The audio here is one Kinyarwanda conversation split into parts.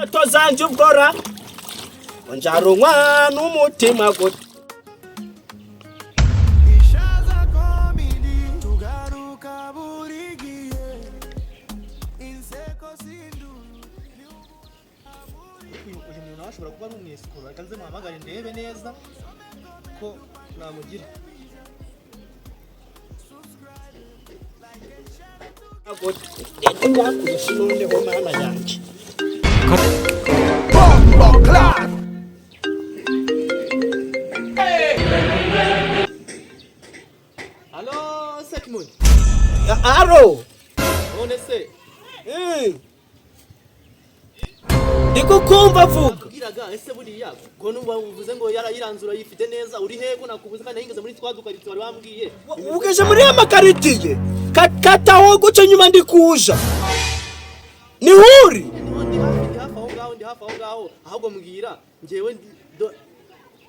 tozanje ubwora njarumwa n'umutima gute Ishaza komidi tugaruka burigiye inseko sinduru uyu muntu ashobora kuba ari umwesikoro reka nze muhamagare ndebe neza ko namugira Halo sekimonyo aro none se ndikukumva vuga bwiraga ese buriya ngo nuba uvuze ngo yarayiranzura yifite neza uri hego nakubuze kandi yingeze muri twadukarito wari wambwiye ugeje muri amakaritiye kataho guca nyuma ndikuja ni huri ndi hafi aho ngaho ahubwo mbwira ngewe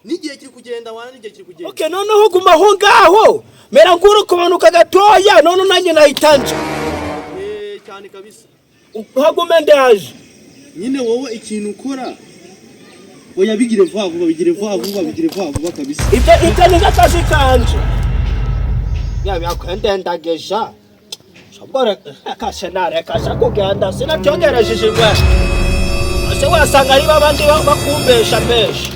n'igihe kiri kugenda wana n'igihe kiri kugenda okay noneho guma aho ngaho mera nguru kumanuka gatoya none nanjye nahitanje cyane kabisa hagume ndaje nyine wowe ikintu ukora oya bigire vuba vuba kabisa ibyo ni akazi kanje yakwendendageja shobora kashenare kasha kugenda sinacyongerejeje ingwe ase wasanga ari babandi bakumbesha besha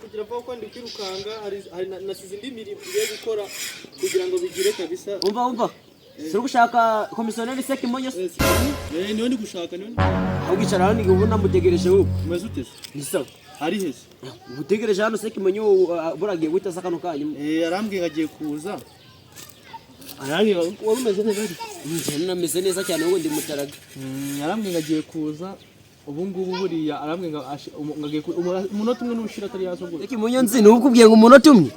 kugira vuba ko ndi kwirukanga hari nasize indi mirimo yo gukora kugira ngo bigire kabisa umva suri gushaka komisiyoneri sekimonyo niyo ndi gushaka niyo ugicara hano ngo ubona mutegereje wowe umeze utese nisa hari hese mutegereje hano sekimonyo buragiye witaza kano kanya arambwiye agiye kuza arambwiye wari umeze neza njye nameze neza cyane wowe ndi mutaraga arambwiye agiye kuza ubu ngubu buriya arambwiye ngagiye umunota umwe n'ubushira atari yasogoye sekimonyo nzi ni ukubwiye ngo umunota umwe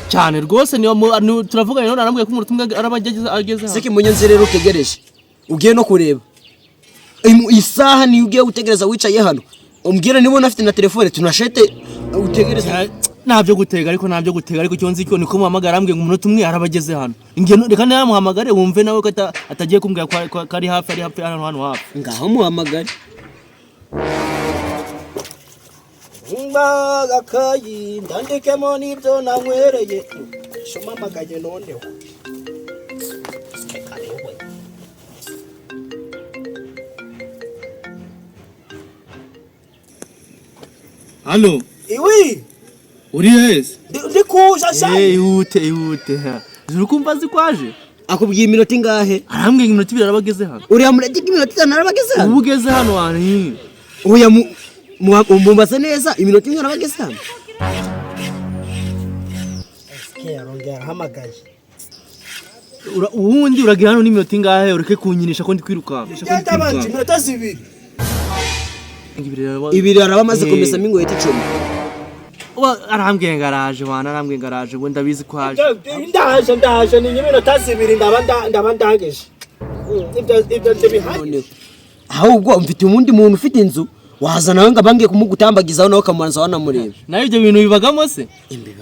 cyane rwose niyo turavuganye none arambwiye ko umunota umwe arabageze ageze hano sekimonyo nzi rero utegereje ugiye no kureba isaha ni ugiye utegereza wicaye hano umbwira niba unafite na telefone tunashete utegereza ntabyo gutega ariko cyo nzi ko niko muhamagara arambwiye ngo umunota umwe arabageze hano reka namuhamagare wumve nawe ko atagiye kumbwira ko ari hafi hano hafi ngaho muhamagare akayi ndandikemo n'ibyo nanywereye shoma amagaye noneho halo iwi uri hese ndikuja cyane ihute zuri kumva zikwaje akubwiye iminota ingahe arambwiye ngo iminota 2 arabageze hano uriya mureti iminota 5 arabageze hano ubugeze hano wani oya mumbaze neza iminota 1 arabageze hano arongera hamagaye ubundi uragira hano n'iminota ingahe ureke kunyinisha ko ndi kwirukanka genda banje iminota 2 ibiri arabamaze kumesamo ingoyeti 10 arambwiye ngaraje we ndabizi ko haje ndaje ni iminota 2 ndaba ndageje ibyo ndibihanye ahubwo mfite umundi muntu ufite inzu waza nawe ngabangiye kumugutambagizaho nawe kamanza wanamureba nayo ibyo bintu bibagamo se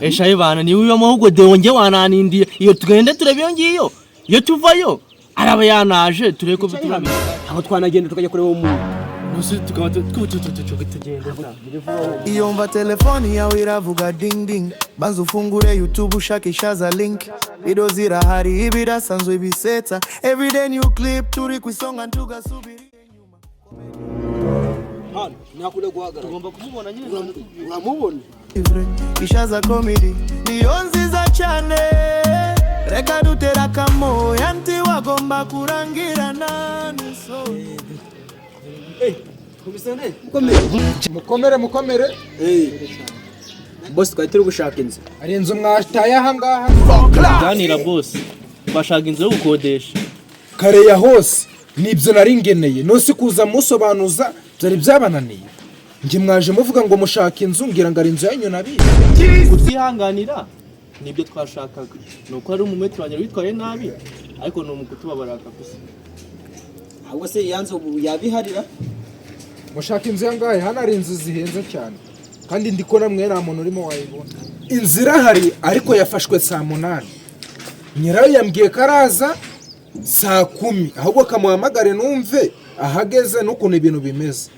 eshaye bana ni wiba mahubwo deonge wananindiye iyo tugende turebiyo ngiyo iyo tuvayo araba yanaje tureko biturabi aho twanagenda tukajya kureba umuntu nusi tukaba tugenda iyo mva telefoni yawe iravuga ding ding banza ufungure YouTube ushaka Ishaza link video zirahari ibirasanzwe bisetsa everyday new clip turi kwisonga ntugasubiri inyuma hano nakule guhagarara tugomba kumubona nyine uramubona Ishaza comedy niyo nziza cyane reka dutera kamoya nti wagomba kurangirana niso mukomere boss twari turi gushaka inzu ari inzu mwataye aha ngaha ganira boss bashaka inzu yo gukodesha kare ya hose nibyo nari ngeneye nose kuza musobanuza byari byabananiye nge mwaje muvuga ngo mushaka inzu ngira ngo ari inzu yanyu nabi kutihanganira nibyo twashakaga nuko ari umumetro wanjye witwaye nabi ariko no mukutubabara kabisa ahubwo se yanze yabiharira mushaka inzu yangahe hano ari inzu zihenze cyane kandi ndiko namwe nta muntu urimo wayibona inzu irahari ariko yafashwe saa 8 nyirayo yambwiye karaza saa 10 ahubwo kamuhamagare numve ahageze n'ukuntu ibintu bimeze.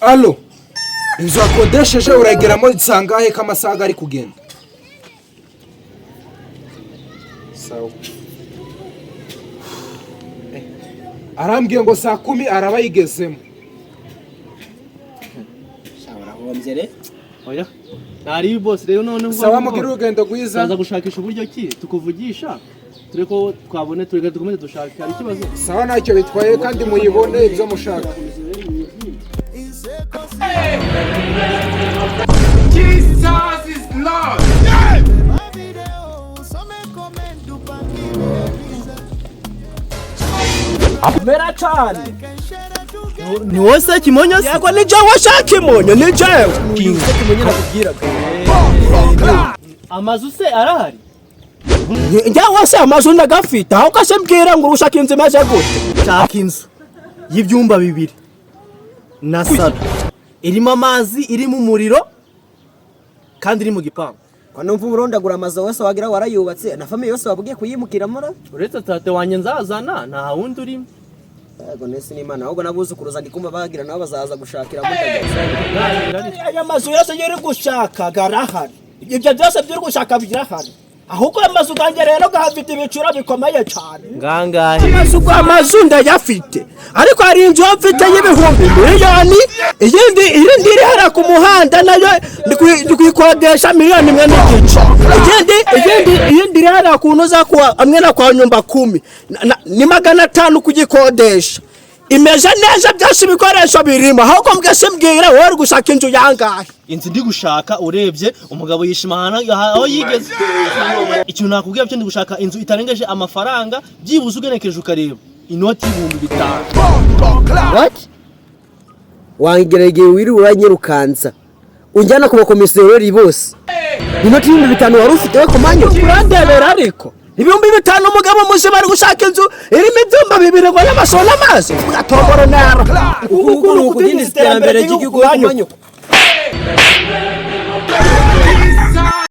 Allo, inzu akodesheje urageramo sangahe k'amasaga ari kugenda? Sawa. Arambwiye ngo saa 10 araba yigezemo. Shawara hombye oya nari boss rero none sawa mugire urugendo gwiza zaza gushakisha uburyo ki tukuvugisha tureko twabone tureka dukomeze dushaka ari kibazo sawa ntacyo bitwaye kandi muyibone ibyo mushaka. Jesus is Lord. Mera cyane. ni wowe sekimonyo se Yego ni jewe sekimonyo ni jewe. sekimonyo nakubwiraga. amazu se arahari Njyawe se amazu ndagafite aho kase mbwira ngo urushaka inzu imeze gute. shaka inzu y'ibyumba 2 na salo irimo amazi irimo umuriro kandi iri mu gipangu Kwa numva urondagura amazu wese wagira warayubatse na famille yose wabugiye kuyimukiramo ra? uretse tate wanye nzazana nta wundi urimo Yego nese n'Imana ahubwo nabuzukuruza ndikumva bagira nabo bazaza gushakira mu Aya mazu yose yiri gushaka garahari. Ibyo byose byiri gushaka birahari. Ahubwo amazu gange rero gahafite ibiciro bikomeye cyane. ngangahe Amazu ndayafite. Ariko hari inzu mfite y'ibihumbi miliyoni, iyindi iri hara ku muhanda nayo ndikwikodesha miliyoni 1 n'igice. Iyindi iri hara kuntu za kwa amwe na kwa nyumba 10 ni 500 kugikodesha. Imeze neza byose bikoresho birimo ahubwo mbwese mbwira wowe gushaka inzu yangahe. inzu ndi gushaka urebye umugabo yishimana aho yigeze ikintu nakubwiye cyo ndi gushaka inzu itarengeje amafaranga byibuze ugenekeje ukareba inoti y'ibihumbi 5 What? Wangerege wiri uranyirukanza. Unjana ku bakomisiyoneri bose. Inoti y'ibihumbi 5 wari ufite we kumanyo. Urandebera ariko ibihumbi 5 umugabo muzi bari gushaka inzu irimo ibyumba 2 ngo n'amasona amazi ugatombora nara Ukuguru kudinda iterambere ry'igihugu kumanyo.